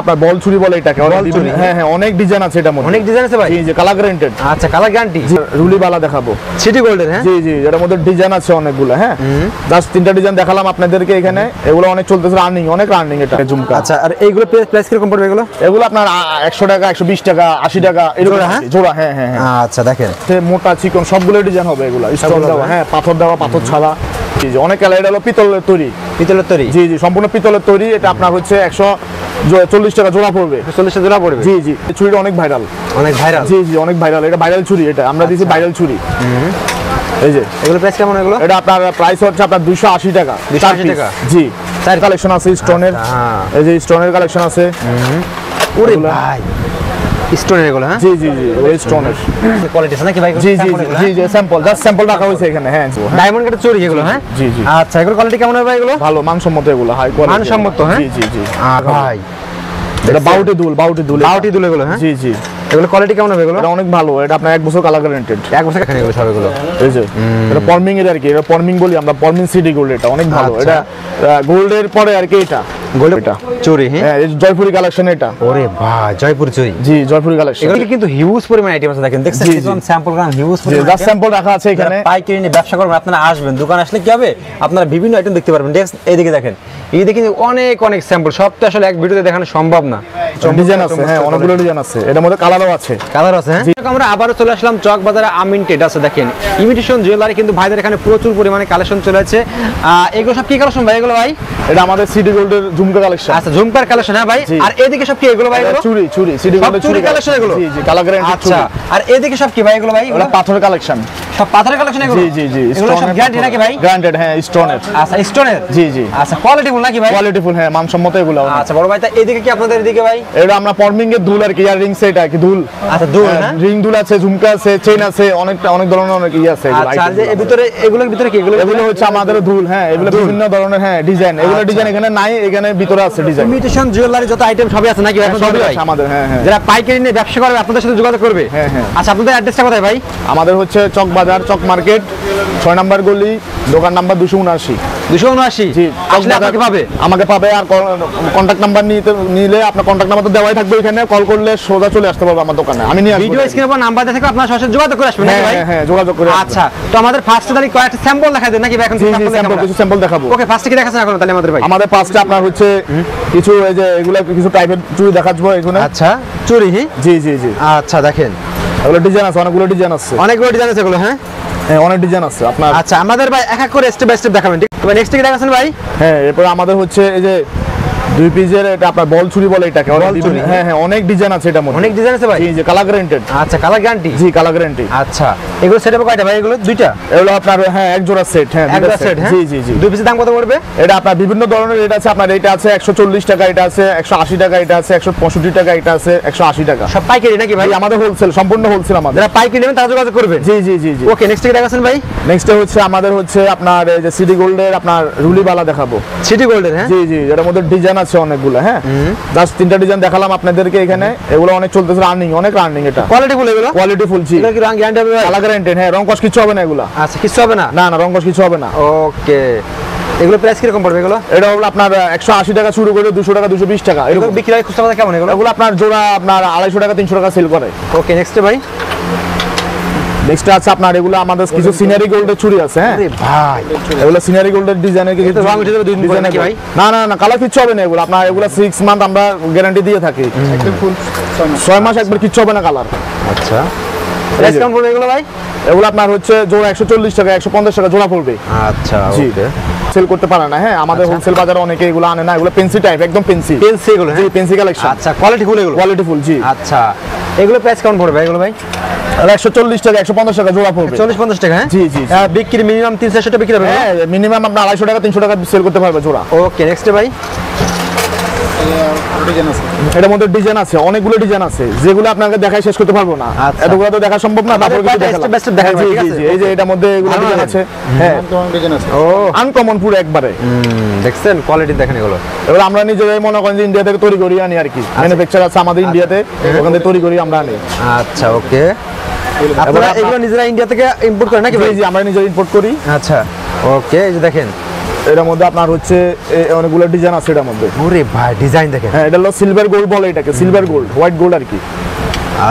আপনার বল চুরি বলে এটাকে। হ্যাঁ হ্যাঁ, অনেক ডিজাইন আছে এটা মধ্যে। অনেক ডিজাইন আছে ভাই? জি জি, কালার গ্যারান্টেড। আচ্ছা, কালার গ্যারান্টি। রুলি বালা দেখাবো, সিটি গোল্ডের। হ্যাঁ জি জি, এটার মধ্যে ডিজাইন আছে অনেকগুলো। হ্যাঁ, জাস্ট 3টা ডিজাইন দেখালাম আপনাদেরকে এখানে। এগুলো অনেক চলতেছে, রানিং, অনেক রানিং এটা ঝুমকা। আচ্ছা, আর এইগুলো প্রাইস কিরকম পড়বে এগুলো? এগুলো আপনার 100 টাকা, 120 টাকা, 80 টাকা এরকম জোড়া। হ্যাঁ হ্যাঁ হ্যাঁ। আচ্ছা, দেখেন মোটা চিকন সবগুলো ডিজাইন হবে এগুলো, স্টোন দেওয়া। হ্যাঁ, পাথর দেওয়া, পাথর ছাড়া। জি জি, অনেক কালার। এটা হলো পিতলের তৈরি। পিতলের তৈরি? জি জি, সম্পূর্ণ পিতলের তৈরি। এটা আপনার হচ্ছে 140 টাকা জোড়া পড়বে। 140 টাকা জোড়া পড়বে? জি জি, চুরিটা অনেক ভাইরাল। অনেক ভাইরাল? জি জি, অনেক ভাইরাল। এটা ভাইরাল চুরি, এটা আমরা দিয়েছি ভাইরাল চুরি। এই যে এগুলো প্রাইস কেমন? এগুলো এটা আপনার প্রাইস হচ্ছে আপনার 280 টাকা। 280 টাকা? জি, চার কালেকশন আছে স্টোনের। এই যে স্টোনের কালেকশন আছে। ওরে ভাই, স্টোনের এগুলো? হ্যাঁ, জি জি জি, ওই স্টোনের কোয়ালিটি আছে নাকি ভাই? জি জি জি জি, স্যাম্পল, জাস্ট স্যাম্পল রাখা হয়েছে এখানে। হ্যাঁ, ডায়মন্ড কাটের চুরি এগুলো? হ্যাঁ জি জি। আচ্ছা, এগুলো কোয়ালিটি কেমন হবে ভাই? এগুলো ভালো, মানসম্মত, এগুলো হাই কোয়ালিটি, মানসম্মত। হ্যাঁ জি জি জি ভাই, এটা বাউটি দুল, বাউটি দুল, বাউটি দুল এগুলো? হ্যাঁ জি জি। এগুলো কোয়ালিটি কেমন হবে? এগুলো এটা অনেক ভালো। এটা আপনার 1 বছর কালার গ্যারান্টেড। 1 বছর এখানে এগুলো সব এগুলো? এই যে এটা পরমিং এর আর কি, এটা পরমিং বলি আমরা, পরমিং সিটি গোল্ড। এটা অনেক ভালো। এটা গোল্ডের পরে আর কি এটা গোল্ড, এটা চুরি। হ্যাঁ, এই জয়পুরি কালেকশন এটা। ওরে ভাই, জয়পুর চুরি? জি, জয়পুরি কালেকশন। এগুলো কিন্তু হিউজ পরিমাণ আইটেম আছে, দেখেন। দেখছেন একদম স্যাম্পল গ্রাম, হিউজ পরিমাণ। জাস্ট স্যাম্পল রাখা আছে এখানে। পাইকারি নিয়ে ব্যবসা করবেন, আপনারা আসবেন, দোকান আসলে কি হবে, আপনারা বিভিন্ন আইটেম দেখতে পারবেন। এইদিকে দেখেন, এইদিকে অনেক অনেক স্যাম্পল। সব তো আসলে এক ভিডিওতে দেখানো সম্ভব না। ডিজাইন আছে, হ্যাঁ, অনেকগুলো ডিজাইন আছে। এর মধ্যে কালারও আছে। কালার আছে? হ্যাঁ। আমরা আবারও চলে আসলাম চক বাজারে আমিন ট্রেডার্স। দেখেন, ইমিটেশন জুয়েলারি কিন্তু ভাইদের এখানে প্রচুর পরিমাণে কালেকশন চলে আছে। এগুলো সব কি কালেকশন ভাই? এগুলো ভাই এটা আমাদের সিটি গোল্ডের ঝুমকা কালেকশন। আচ্ছা, ঝুমকার কালেকশন। হ্যাঁ ভাই, আর এদিকে সব কি? এগুলো ভাই এগুলো চুরি, চুরি, সিটি গোল্ডের চুরি কালেকশন এগুলো? জি জি, কালার গ্যারান্টি। আচ্ছা, আর এদিকে সব কি ভাই? এগুলো ভাই এগুলো পাথরের কালেকশন, সব পাথরের কালেকশন এগুলো? জি জি জি, এগুলো সব গ্যারান্টি নাকি ভাই? গ্যারান্টেড, হ্যাঁ, স্টোনের। আচ্ছা, স্টোনের? জি জি। আচ্ছা, কোয়ালিটিফুল নাকি ভাই? কোয়ালিটিফুল, হ্যাঁ, মানসম্মত এগুলো। আচ্ছা বড় ভাই, তা এদিকে কি আপনাদের এদিকে ভাই? এটা আমরা পরমিং এর দুল আর কি, আর রিং সেট আর কি, দুল। আচ্ছা, দুল না? রিং দুল আছে, ঝুমকা আছে, চেইন আছে, অনেক ধরনের অনেক আছে এগুলো। আচ্ছা, আর যে এর ভিতরে, এগুলোর ভিতরে কি? এগুলো হচ্ছে আমাদের দুল। হ্যাঁ, এগুলো বিভিন্ন ধরনের, হ্যাঁ, ডিজাইন। এগুলো ডিজাইন এখানে নাই, এখানে ভিতরে আছে ডিজাইন। ইমিটেশন জুয়েলারি যত আইটেম সবই আছে নাকি ভাই? সবই আছে আমাদের। হ্যাঁ হ্যাঁ, যারা পাইকারি নিয়ে ব্যবসা করবে আপনাদের সাথে যোগাযোগ করবে। হ্যাঁ হ্যাঁ। আচ্ছা, আপনাদের অ্যাড্রেসটা কোথায় ভাই? আমাদের হচ্ছে চক বাজার, চক মার্কেট, 6 নম্বর গলি, দোকান নাম্বার 279। 279? জি, আসলে আপনাকে পাবে? আমাকে পাবে। আর কন্টাক্ট নাম্বার নিলে আপনার কন্টাক্ট নাম্বার তো দেওয়াই থাকবে এখানে। কল করলে সোজা চলে আসতে পারবে আমার দোকানে, আমি নিয়ে আসবো। ভিডিও স্ক্রিনে উপর নাম্বার দেওয়া থাকবে, আপনারা সরাসরি যোগাযোগ করে আসবেন নাকি ভাই? হ্যাঁ হ্যাঁ, যোগাযোগ করে। আচ্ছা, তো আমাদের ফার্স্টে তাহলে কয়েকটা স্যাম্পল দেখাই দেন নাকি ভাই? এখন কিছু স্যাম্পল দেখাবো। ওকে, ফার্স্টে কি দেখাচ্ছেন এখন তাহলে আমাদের ভাই? আমাদের ফার্স্টে আপনার হচ্ছে কিছু এই যে এগুলা কিছু টাইপের চুড়ি দেখাবো এখানে। আচ্ছা, চুরি? জি জি জি। আচ্ছা, দেখেন এগুলো ডিজাইন আছে, অনেকগুলো ডিজাইন আছে। অনেকগুলো ডিজাইন আছে এগুলো? হ্যাঁ হ্যাঁ, অনেক ডিজাইন আছে আপনার। আচ্ছা, আমাদের ভাই এক এক করে স্টেপ বাই স্টেপ দেখাবেন, ঠিক? তবে নেক্সট কি দেখাচ্ছেন ভাই? হ্যাঁ, এরপর আমাদের হচ্ছে এই যে 2 পিসের, এটা আপনার বল চুরি বলে এটাকে। হ্যাঁ হ্যাঁ, অনেক ডিজাইন আছে এটা মধ্যে। অনেক ডিজাইন আছে ভাই? জি জি, কালার গ্যারান্টেড। আচ্ছা, কালার গ্যারান্টি? জি, কালার গ্যারান্টি। আচ্ছা, এগুলো সেট হবে কয়টা ভাই? এগুলো দুইটা? এগুলো আপনার, হ্যাঁ, এক জোড়া সেট। হ্যাঁ, এক জোড়া সেট। জি জি জি। 2 পিসের দাম কত পড়বে? এটা আপনার বিভিন্ন ধরনের রেট আছে। আপনার এটা আছে 140 টাকা, এটা আছে 180 টাকা, এটা আছে 165 টাকা, এটা আছে 180 টাকা। সব পাইকারি নাকি ভাই? আমাদের হোলসেল, সম্পূর্ণ হোলসেল আমাদের। যারা পাইকারি নেবেন তারা যোগাযোগ করবেন। জি জি জি জি। ওকে, নেক্সট কি দেখাচ্ছেন ভাই? নেক্সট হচ্ছে আমাদের হচ্ছে আপনার এই যে সিটি গোল্ডের আপনার রুলি বালা দেখাবো। সিটি গোল্ডের? হ্যাঁ জি জি, এটার মধ্যে ডিজাইন আছে অনেকগুলো। হ্যাঁ, জাস্ট 3টা ডিজাইন দেখালাম আপনাদেরকে এখানে। এগুলো অনেক চলতেছে, রানিং, অনেক রানিং। এটা কোয়ালিটি ফুল? এগুলো কোয়ালিটি ফুল। জি, এগুলো কি রং গ্যারান্টি হবে ভাই? Colour guaranteed. হ্যাঁ, রং কস কিছু হবে না এগুলো। আচ্ছা, কিছু হবে না? না না, রং কস কিছু হবে না। ওকে, এগুলো প্রাইস কিরকম পড়বে এগুলো? এটা হলো আপনার 180 টাকা শুরু করে 200 টাকা, 220 টাকা এরকম বিক্রি হয়। খুচরা কেমন এগুলো? এগুলো আপনার জোড়া আপনার 250 টাকা, 300 টাকা সেল করে। ওকে, নেক্সট ভাই? নেক্সট আছে আপনার এগুলো আমাদের কিছু সিনারি গোল্ডের চুড়ি আছে। হ্যাঁ ভাই, এগুলো সিনারি গোল্ডের ডিজাইনের কিছু রং উঠে যাবে 2 দিন পরে নাকি ভাই? না না না, কালার কিচ্ছু হবে না এগুলো। আপনার এগুলো 6 মান্থ আমরা গ্যারান্টি দিয়ে থাকি। একদম ফুল 6 মাস একবার কিচ্ছু হবে না কালার। আচ্ছা, প্রাইস কেমন পড়বে এগুলো ভাই? এগুলো আপনার হচ্ছে জোড়া 140 টাকা, 150 টাকা জোড়া পড়বে। আচ্ছা, ওকে। সেল করতে পারে না। হ্যাঁ, আমাদের হোলসেল বাজারে অনেকে এগুলো আনে না। এগুলো পেন্সি টাইপ, একদম পেন্সি। পেন্সি এগুলো? জি, পেন্সি কালেকশন। আচ্ছা, কোয়ালিটি ফুল এগুলো? Quality full. জি। আচ্ছা, এগুলো প্রাইস কেমন পড়বে এগুলো ভাই? 140 টাকা, 150 টাকা জোড়া পড়বে। 40-50 টাকা? হ্যাঁ জি জি। বিক্রি মিনিমাম 300-400 টাকা বিক্রি হবে? হ্যাঁ, মিনিমাম আপনার 250 টাকা, 300 টাকা সেল করতে পারবে জোড়া। ওকে, নেক্সট ভাই? এটার মধ্যে ডিজাইন আছে, অনেকগুলো ডিজাইন আছে, যেগুলো আপনাকে দেখাই শেষ করতে পারবো না। এতগুলো তো দেখা সম্ভব না। তারপর কিছু দেখালাম। এই যে এটার মধ্যে এগুলো ডিজাইন আছে। হ্যাঁ, ও আনকমন পুরো একবারে। দেখছেন কোয়ালিটি দেখেন এগুলো। এগুলো আমরা নিজেরাই মনে করেন যে ইন্ডিয়া থেকে তৈরি করি আনি আর কি। ম্যানুফ্যাকচার আছে আমাদের ইন্ডিয়াতে, ওখান থেকে তৈরি করি আমরা আনি। আচ্ছা, ওকে। আপনারা এগুলো নিজেরা ইন্ডিয়া থেকে ইম্পোর্ট করেন নাকি ভাই? জি, আমরা নিজেরা ইম্পোর্ট করি। আচ্ছা, ওকে। এই যে দেখেন, এর মধ্যে আপনার হচ্ছে অনেকগুলো ডিজাইন আছে এর মধ্যে। ওরে ভাই ডিজাইন দেখেন। হ্যাঁ এটা হলো সিলভার গোল্ড বলে এটাকে, সিলভার গোল্ড, হোয়াইট গোল্ড আর কি।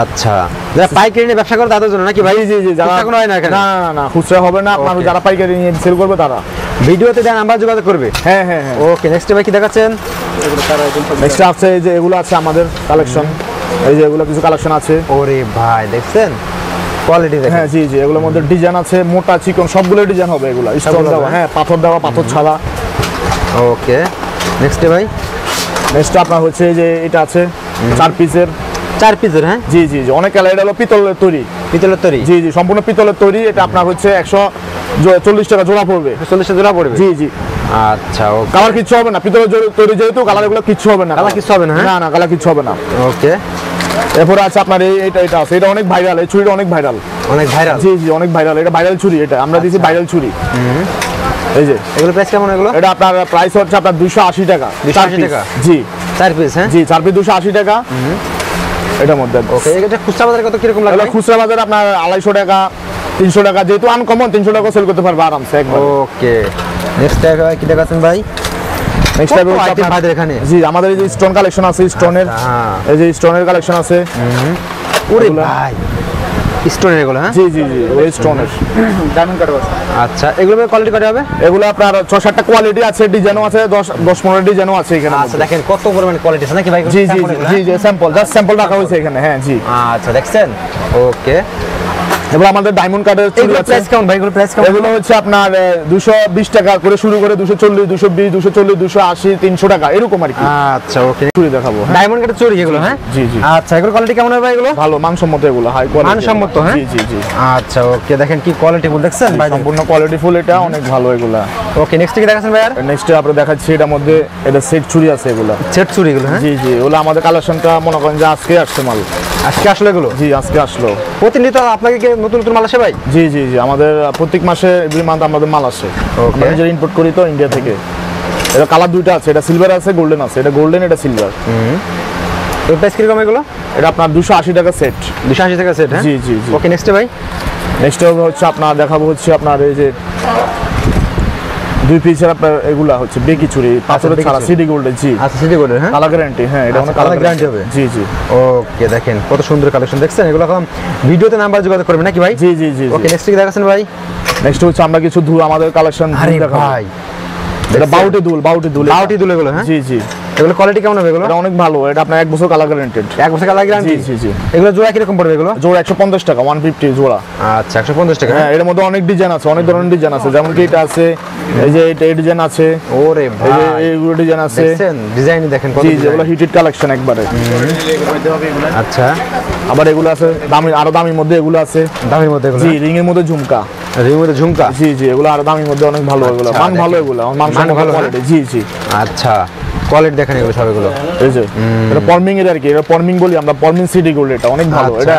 আচ্ছা, যারা পাইকারি নিয়ে ব্যবসা করে তাদের জন্য নাকি ভাই? জি জি, যারা কোনো হয় না এখানে? না না না, খুচরা হবে না আপনার, যারা পাইকারি নিয়ে সেল করবে তারা ভিডিওতে দেন নাম্বার যোগাযোগ করবে। হ্যাঁ হ্যাঁ হ্যাঁ। ওকে, নেক্সট ভাই কি দেখাচ্ছেন? নেক্সট আছে এই যে এগুলো আছে আমাদের কালেকশন, এই যে এগুলো কিছু কালেকশন আছে। ওরে ভাই দেখছেন কোয়ালিটি দেখেন। হ্যাঁ জি জি, এগুলোর মধ্যে ডিজাইন আছে, মোটা চিকন সবগুলো ডিজাইন হবে এগুলো, স্টোন দেওয়া। হ্যাঁ পাথর দেওয়া, পাথর ছাড়া। ওকে, নেক্সট ভাই। নেক্সট আপনার হচ্ছে যে এটা আছে 4 পিসের। 4 পিসের? হ্যাঁ জি জি জি, অনেক কালার। এটা হলো পিতলের তৈরি। পিতলের তৈরি? জি জি, সম্পূর্ণ পিতলের তৈরি। এটা আপনার হচ্ছে 140 টাকা জোড়া পড়বে। 140 জোড়া পড়বে? জি জি। আচ্ছা, ওকে। কালার কিছু হবে না, পিতলের তৈরি যেহেতু কালার এগুলো কিছু হবে না। কালার কিছু হবে না? না না, কালার কিছু হবে না। ওকে। এরপরে আছে আপনার এটা আছে, এটা অনেক ভাইরাল, এই ছুরিটা অনেক ভাইরাল। অনেক ভাইরাল? জি জি, অনেক ভাইরাল। এটা ভাইরাল ছুরি, এটা আমরা দিয়েছি ভাইরাল ছুরি। এই যে এগুলো প্রাইস কেমন? এগুলো এটা আপনার প্রাইস হচ্ছে আপনার 280 টাকা। 280 টাকা? জি 4 পিস? হ্যাঁ জি, 4 পিস 280 টাকা এটার মধ্যে। ওকে, এটা খুচরা বাজারে কত কিরকম লাগে? এটা খুচরা বাজারে আপনার 250 টাকা 300 টাকা, যেহেতু আনকমন 300 টাকা সেল করতে পারবে আরামসে একবার। ওকে, নেক্সট টাইপ কি দেখাচ্ছেন ভাই? নেক্সট টাইপ হচ্ছে আপনাদের এখানে? জি, আমাদের এই যে স্টোন কালেকশন আছে, স্টোনের। এই যে স্টোনের কালেকশন আছে। ওরে ভাই স্টোনের এগুলো? হ্যাঁ জি জি জি, ওই স্টোনের ডায়মন্ড কাট আছে। আচ্ছা, এগুলো কোয়ালিটি কত হবে? এগুলো আপনার 6-7টা কোয়ালিটি আছে, ডিজাইনও আছে, 10-15 ডিজাইনও আছে এখানে। আচ্ছা, দেখেন কত পরিমাণ কোয়ালিটি আছে নাকি ভাই? জি জি জি জি, স্যাম্পল, জাস্ট স্যাম্পল রাখা হয়েছে এখানে। হ্যাঁ জি। আচ্ছা, দেখছেন? ওকে। এবার আমাদের ডায়মন্ড কার্ডের এগুলো প্রাইস কেমন ভাই? এগুলো প্রাইস কেমন? এগুলো হচ্ছে আপনার 220 টাকা করে শুরু করে 240, 220, 240, 280, 300 টাকা এরকম আর কি। আচ্ছা, ওকে। চুরি দেখাবো। ডায়মন্ড কাটের চুরি এগুলো? হ্যাঁ জি জি। আচ্ছা, এগুলো কোয়ালিটি কেমন হবে ভাই? এগুলো ভালো, মানসম্মত, এগুলো হাই কোয়ালিটি, মানসম্মত। হ্যাঁ জি জি জি। আচ্ছা, ওকে, দেখেন কি কোয়ালিটি ফুল দেখছেন ভাই? সম্পূর্ণ কোয়ালিটি ফুল, এটা অনেক ভালো এগুলা। ওকে, নেক্সট কি দেখাচ্ছেন ভাই? আর নেক্সট আমরা দেখাচ্ছি, এটার মধ্যে এটা সেট চুরি আছে এগুলা। সেট চুরি এগুলো? হ্যাঁ জি জি, ওগুলো আমাদের কালেকশনটা মনে করেন যে আজকে আসছে মাল। আজকে আসলে এগুলো? জি আজকে আসলো। প্রতিনিয়ত আপনাকে কি নতুন নতুন মাল আসে ভাই? জি জি জি, আমাদের প্রত্যেক মাসে এভরি মান্থ আমাদের মাল আসে। আমরা নিজেরা ইম্পোর্ট করি তো ইন্ডিয়া থেকে। এটা কালার দুইটা আছে, এটা সিলভার আছে, গোল্ডেন আছে। এটা গোল্ডেন, এটা সিলভার। এর প্রাইস কিরকম এগুলো? এটা আপনার 280 টাকা সেট। 280 টাকা সেট? হ্যাঁ জি জি জি। ওকে, নেক্সট ভাই। নেক্সট হচ্ছে আপনার দেখাবো হচ্ছে আপনার এই যে 2 পিসের আপনার এগুলা হচ্ছে বেকি চুরি, পাথরের ছাড়া, সিডি গোল্ডের। জি আচ্ছা, সিটি গোল্ডের? হ্যাঁ কালার গ্যারান্টি। হ্যাঁ এটা অনেক কালার গ্যারান্টি হবে? জি জি। ওকে, দেখেন কত সুন্দর কালেকশন দেখছেন। এগুলো এখন ভিডিওতে নাম্বার যোগাযোগ করবেন নাকি ভাই? জি জি জি। ওকে, নেক্সট কি দেখাচ্ছেন ভাই? নেক্সট হচ্ছে আমরা কিছু আমাদের কালেকশন দেখাবো। ভাই এটা বাউটি দুল, বাউটি দুল, বাউটি দুল এগুলো? হ্যাঁ জি জি। এগুলো কোয়ালিটি কেমন হবে এগুলো? এটা অনেক ভালো, এটা আপনার 1 বছর কালার গ্যারান্টেড। 1 বছর কালার গ্যারান্টি? জি জি জি। এগুলো জোড়া কিরকম পড়বে এগুলো? জোড়া 150 টাকা, 150 জোড়া। আচ্ছা, 150 টাকা? হ্যাঁ, এর মধ্যে অনেক ডিজাইন আছে, অনেক ধরনের ডিজাইন আছে, যেমন কি এটা আছে, এই যে এটা ডিজাইন আছে। ওরে ভাই, এই যে এইগুলো ডিজাইন আছে। দেখছেন ডিজাইনই দেখেন কত। জি, যেগুলো হিটেড কালেকশন একবারে। আচ্ছা, আবার এগুলো আছে দামি, আরো দামির মধ্যে এগুলো আছে। দামের মধ্যে এগুলো? জি, রিং এর মধ্যে ঝুমকা। রিং এর মধ্যে ঝুমকা? জি জি, এগুলো আরো দামির মধ্যে অনেক ভালো এগুলো। মান ভালো এগুলো, মান ভালো কোয়ালিটি। জি জি। আচ্ছা, কোয়ালিটি দেখেন এগুলো সব এগুলো। এই যে এটা ফর্মিং এর আর কি, এটা ফর্মিং বলি আমরা, ফর্মিং সিডি গোল্ড। এটা অনেক ভালো। এটা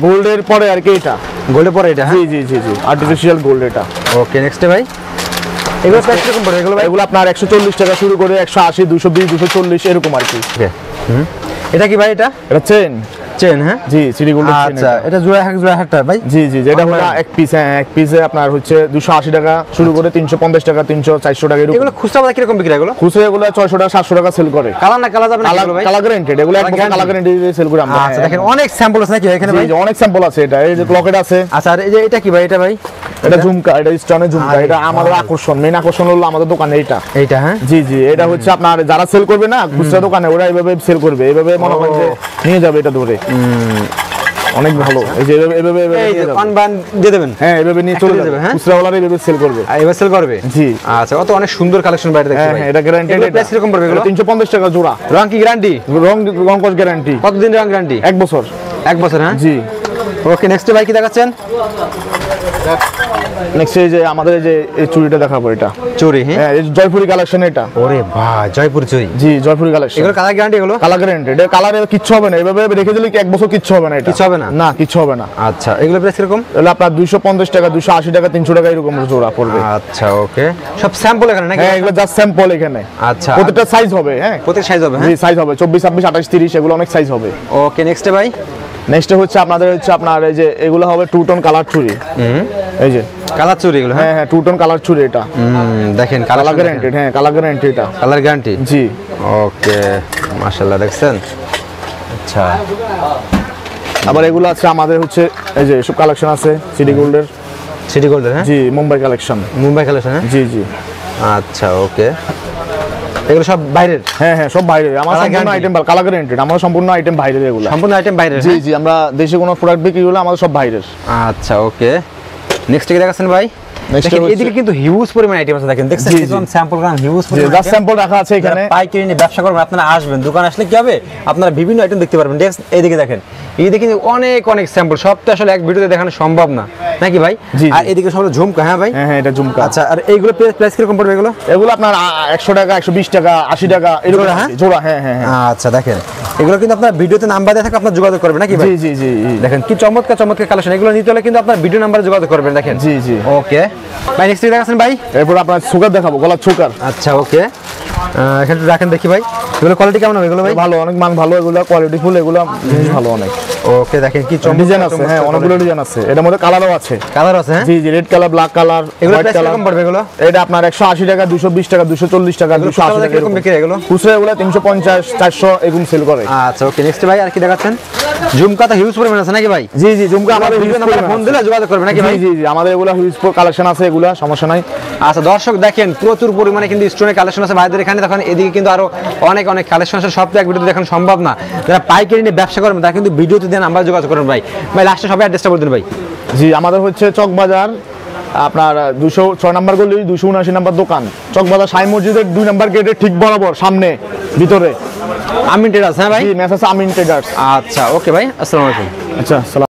গোল্ডের পরে আর কি, এটা গোল্ডের পরে এটা? জি জি জি জি, আর্টিফিশিয়াল গোল্ড এটা। ওকে, নেক্সট ভাই। এগুলো প্রাইস কিরকম পড়বে এগুলো ভাই? এগুলো আপনার 140 টাকা শুরু করে 180, 220, 240 এরকম আর কি। এটা কি ভাই? এটা চেন। চেন? হ্যাঁ জি, সিডি গোল্ডের চেন। আচ্ছা, এটা জোড়া জোড়া হাটটা ভাই? জি জি, যেটা হলো এক পিস। হ্যাঁ, এক পিসে আপনার হচ্ছে 280 টাকা শুরু করে 350 টাকা, 300, 400 টাকা এরকম। এগুলো খুচরা বাজার কিরকম বিক্রি এগুলো? খুচরা এগুলো 600 টাকা, 700 টাকা সেল করে। কালার না কালার যাবে না এগুলো ভাই? কালার গ্যারান্টেড এগুলো, এক বছর কালার গ্যারান্টি দিয়ে সেল করে আমরা। আচ্ছা, দেখেন অনেক স্যাম্পল আছে নাকি এখানে ভাই? জি, অনেক স্যাম্পল আছে। এটা এই যে লকেট আছে। আচ্ছা, আর এই যে এটা কি ভাই? এটা ভাই এটা ঝুমকা, এটা স্টোনের ঝুমকা। এটা আমাদের আকর্ষণ, মেইন আকর্ষণ হলো আমাদের দোকানে এইটা। এইটা? হ্যাঁ জি জি, এটা হচ্ছে আপনার যারা সেল করবে না খুচরা দোকানে, ওরা এইভাবে সেল করবে, এইভাবে মনে করেন যে নিয়ে যাবে এটা ধরে। অনেক ভালো। এই যে এভাবে এই যে কনবান দিয়ে দেবেন? হ্যাঁ, এভাবে নিয়ে চলে যাবে। হ্যাঁ, খুচরা ওয়ালারা এভাবে সেল করবে। এবার সেল করবে? জি। আচ্ছা, কত অনেক সুন্দর কালেকশন বাইরে দেখতে হ্যাঁ ভাই। হ্যাঁ, এটা গ্যারান্টেড। এগুলো প্রাইস কিরকম পড়বে এগুলো? 350 টাকা জোড়া। রং কি গ্যারান্টি? রং কস গ্যারান্টি। কতদিন রং গ্যারান্টি? 1 বছর। 1 বছর? হ্যাঁ জি। ওকে, নেক্সট ভাই কি দেখাচ্ছেন? নেক্সট এই যে আমাদের এই যে এই চুড়িটা দেখাবো। এটা চুড়ি? হ্যাঁ, এই জয়পুরি কালেকশন এটা। ওরে ভাই, জয়পুর চুড়ি? জি, জয়পুরি কালেকশন। এগুলো কালার গ্যারান্টি? এগুলো কালার গ্যারান্টেড। এটা কালারে কিচ্ছু হবে না, এভাবে রেখে দিলে কি 1 বছর কিচ্ছু হবে না। এটা কিচ্ছু হবে না? না, কিচ্ছু হবে না। আচ্ছা, এগুলো প্রাইস কিরকম? তাহলে আপনার 250 টাকা, 280 টাকা, 300 টাকা এরকম জোড়া পড়বে। আচ্ছা, ওকে, সব স্যাম্পল এখানে নাকি? হ্যাঁ, এগুলো জাস্ট স্যাম্পল এখানে। আচ্ছা, প্রত্যেকটা সাইজ হবে। হ্যাঁ, প্রত্যেক সাইজ হবে? জি, হ্যাঁ, সাইজ হবে 24, 26, 28, 30 এগুলো অনেক সাইজ হবে। ওকে, নেক্সট ভাই। নেক্সট হচ্ছে আপনাদের হচ্ছে আপনার এই যে এগুলো হবে 2 টোন কালার চুড়ি। এই যে কালার চুড়ি এগুলো? হ্যাঁ হ্যাঁ, 2 টোন কালার চুড়ি এটা। দেখেন কালার গ্যারান্টেড, হ্যাঁ কালার গ্যারান্টি এটা। Colour guarantee? জি। ওকে, মাশাআল্লাহ, দেখছেন? আচ্ছা, আবার এগুলো আছে আমাদের হচ্ছে এই যে সব কালেকশন আছে সিটি গোল্ডের। সিটি গোল্ডের? হ্যাঁ, জি, মুম্বাই কালেকশন। মুম্বাই কালেকশন? হ্যাঁ, জি জি। আচ্ছা, ওকে, এগুলো সব বাইরের? হ্যাঁ হ্যাঁ, সব বাইরে। আমার সম্পূর্ণ আইটেম কালার গ্যারান্টেড, আমার সম্পূর্ণ আইটেম বাইরের এগুলো। সম্পূর্ণ আইটেম বাইরের? জি জি, আমরা দেশে কোনো প্রোডাক্ট বিক্রি হলে আমাদের সব বাইরের। আচ্ছা, ওকে। নেক্সট কি দেখাচ্ছেন ভাই? এদিকে কিন্তু হিউজ পরিমাণ আইটেম আছে, দেখেন, দেখছেন? স্যাম্পল গ্রাম হিউজ পরিমাণ জাস্ট স্যাম্পল রাখা আছে এখানে। পাইকারি নিয়ে ব্যবসা করবেন, আপনারা আসবেন, দোকান আসলে কি হবে, আপনারা বিভিন্ন আইটেম দেখতে পারবেন। এইদিকে দেখেন, এইদিকে কিন্তু অনেক অনেক স্যাম্পল, সব তো আসলে এক ভিডিওতে দেখানো সম্ভব না, নাকি ভাই? আর এদিকে সব ঝুমকা। হ্যাঁ ভাই, হ্যাঁ হ্যাঁ, এটা ঝুমকা। আচ্ছা, আর এইগুলো প্রাইস কিরকম পড়বে এগুলো? এগুলো আপনার 100 টাকা, 120 টাকা, 80 টাকা এরকম। হ্যাঁ জোড়া। হ্যাঁ হ্যাঁ। আচ্ছা, দেখেন, এগুলো কিন্তু আপনার ভিডিওতে নাম্বার দেওয়া থাকে, আপনার যোগাযোগ করবেন, নাকি ভাই? জি জি জি। দেখেন কি চমৎকার চমৎকার কালেকশন, এগুলো নিতে হলে কিন্তু আপনার ভিডিও নাম্বারে যোগাযোগ করবেন। দেখেন। জি জি। ওকে ভাই, নেক্সট দেখাচ্ছেন ভাই? এরপর আপনার সুগার দেখাবো, গলার চোকার। আচ্ছা, ওকে, এখানে রাখেন দেখি ভাই, এগুলো কোয়ালিটি কেমন হবে এগুলো ভাই? ভালো, অনেক মান ভালো, এগুলো কোয়ালিটি ফুল, এগুলো জিনিস ভালো অনেক। ওকে, দেখেন কি ডিজাইন আছে। হ্যাঁ, অনেকগুলো ডিজাইন আছে, এটার মধ্যে কালারও আছে। কালার আছে? হ্যাঁ, জি জি, রেড কালার, ব্ল্যাক কালার, এগুলো হোয়াইট প্রাইস কালার। কিরকম পড়বে এগুলো? এটা আপনার 180 টাকা, 220 টাকা, 240 টাকা, 280 টাকা এরকম বিক্রি এগুলো? খুচরা এগুলো 350, 400 এরকম সেল করে। আচ্ছা, ওকে, নেক্সট ভাই আর কি দেখাচ্ছেন? ঝুমকা তো হিউজ পরিমাণ আছে, নাকি ভাই? জি জি, ঝুমকা আমাদের ভিডিও হিউজ নাম্বার ফোন দিলে যোগাযোগ করবেন, নাকি ভাই? জি জি, আমাদের এগুলো হিউজ কালেকশন আছে, এগুলো সমস্যা নাই। আচ্ছা দর্শক, দেখেন প্রচুর পরিমাণে কিন্তু স্টোনের কালেকশন আছে ভাইদের এখানে। দেখেন এদিকে কিন্তু আরো অনেক অনেক কালেকশন আছে, সব তো এক ভিডিওতে দেখানো সম্ভব না। যারা পাইকারি নিয়ে ব্যবসা করবেন তারা কিন্তু ভিডিওতে দিয়ে নাম্বার যোগাযোগ করবেন ভাই। ভাই লাস্টে সবাই অ্যাড্রেসটা বলে দিন ভাই। জি, আমাদের হচ্ছে চকবাজার, আপনার 206 নম্বর গলি, 279 নম্বর দোকান, চকবাজার সাই মসজিদের 2 নম্বর গেটের ঠিক বরাবর সামনে ভিতরে আমিন ট্রেডার্স? হ্যাঁ ভাই, জি, মেসাস আমিন ট্রেডার্স। আচ্ছা, ওকে ভাই, আসসালামু আলাইকুম। আচ্ছা।